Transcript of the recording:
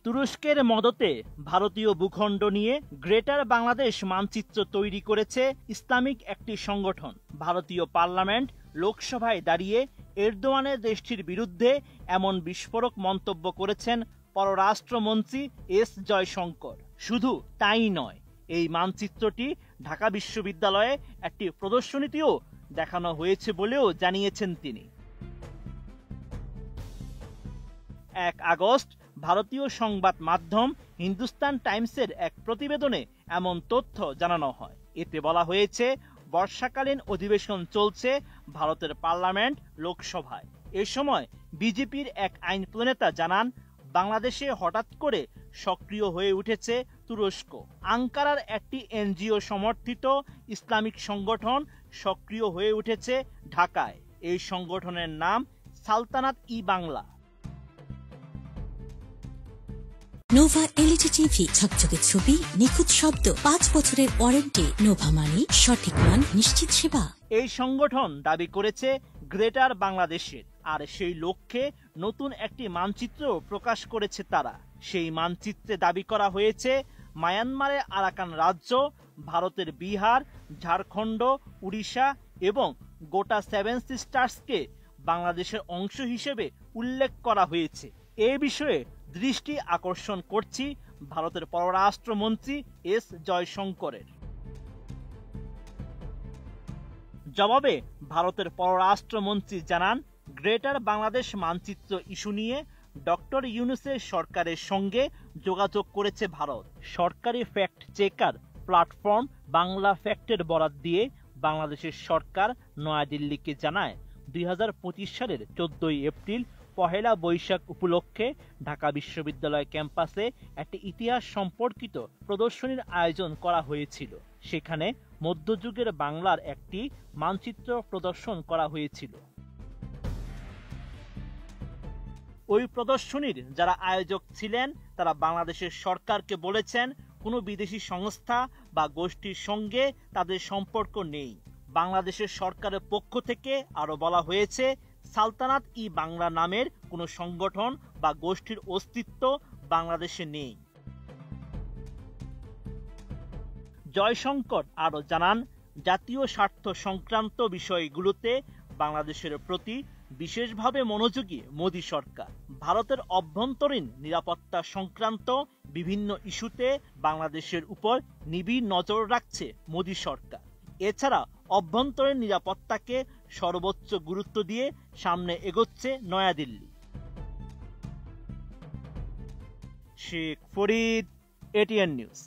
তুরস্কের মদতে ভারতীয় ভূখণ্ড নিয়ে গ্রেটার বাংলাদেশ মানচিত্র তৈরি করেছে ইসলামিক একটি সংগঠন। ভারতীয় পার্লামেন্ট লোকসভায় দাঁড়িয়ে এরদোয়ানের দেশটির বিরুদ্ধে এমন বিস্ফোরক মন্তব্য করেছেন পররাষ্ট্রমন্ত্রী এস জয়শঙ্কর। শুধু তাই নয়, এই মানচিত্রটি ঢাকা বিশ্ববিদ্যালয়ে একটি প্রদর্শনীতেও দেখানো হয়েছে বলেও জানিয়েছেন তিনি। 1 আগস্ট ভারতীয় সংবাদ মাধ্যম হিন্দুস্তান টাইমসের এক প্রতিবেদনে এমন তথ্য জানানো হয়। এতে বলা হয়েছে, বর্ষাকালীন অধিবেশন চলছে ভারতের পার্লামেন্ট লোকসভায়। এ সময় বিজেপির এক আইন প্রণেতা জানান, বাংলাদেশে হঠাৎ করে সক্রিয় হয়ে উঠেছে তুরস্ক। আঙ্কারার একটি এনজিও সমর্থিত ইসলামিক সংগঠন সক্রিয় হয়ে উঠেছে ঢাকায়। এই সংগঠনের নাম সালতানাত-ই-বাংলা। নোভা এলইডি টিভি, ঝকঝকে ছবি, নিখুঁত শব্দ, 5 বছরের ওয়ারেন্টি। নোভা মানি, সঠিক মান, নিশ্চিত সেবা। এই সংগঠন দাবি করেছে গ্রেটার বাংলাদেশের, আর সেই লক্ষ্যে নতুন একটি মানচিত্র প্রকাশ করেছে তারা। সেই মানচিত্রে দাবি করা হয়েছে, মায়ানমারের আরাকান রাজ্য, ভারতের বিহার, ঝাড়খণ্ড, উড়িষ্যা এবং গোটা 7 সিস্টার্সকে বাংলাদেশের অংশ হিসেবে উল্লেখ করা হয়েছে। এ বিষয়ে দৃষ্টি আকর্ষণ করছি ভারতের পররাষ্ট্রমন্ত্রী এস জয়শঙ্করের। জবাবে ভারতের পররাষ্ট্রমন্ত্রী জানান, গ্রেটার বাংলাদেশ মানচিত্র ইস্যু নিয়ে ডক্টর ইউনূসের সরকারের সঙ্গে যোগাযোগ করেছে ভারত। সরকারি ফ্যাক্ট চেকার প্ল্যাটফর্ম বাংলা ফ্যাক্টের বরাত দিয়ে বাংলাদেশের সরকার নয়াদিল্লিকে জানায়, 2025 সালের 14 এপ্রিল পহেলা বৈশাখ উপলক্ষে ঢাকা বিশ্ববিদ্যালয় ক্যাম্পাসে একটি ইতিহাস সম্পর্কিত প্রদর্শনীর আয়োজন করা হয়েছিল। সেখানে মধ্যযুগের বাংলার একটি মানচিত্র প্রদর্শন করা হয়েছিল। ওই প্রদর্শনীর যারা আয়োজক ছিলেন তারা বাংলাদেশের সরকারকে বলেছেন, কোনো বিদেশি সংস্থা বা গোষ্ঠীর সঙ্গে তাদের সম্পর্ক নেই। বাংলাদেশের সরকারের পক্ষ থেকে আরো বলা হয়েছে, সালতানাত-ই-বাংলা নামের কোনো সংগঠন বা গোষ্ঠীর অস্তিত্ব বাংলাদেশে নেই। জয়শঙ্কর আরো জানান, জাতীয় স্বার্থ সংক্রান্ত বিষয়গুলোতে বাংলাদেশের প্রতি বিশেষভাবে মনোযোগী মোদী সরকার। ভারতের অভ্যন্তরীণ নিরাপত্তা সংক্রান্ত বিভিন্ন ইস্যুতে বাংলাদেশের উপর নিবিড় নজর রাখছে মোদী সরকার। এছাড়া অভ্যন্তরীণ নিরাপত্তাকে সর্বোচ্চ গুরুত্ব দিয়ে সামনে এগোচ্ছে নয়াদিল্লি। Sheikh Farid, ATN news.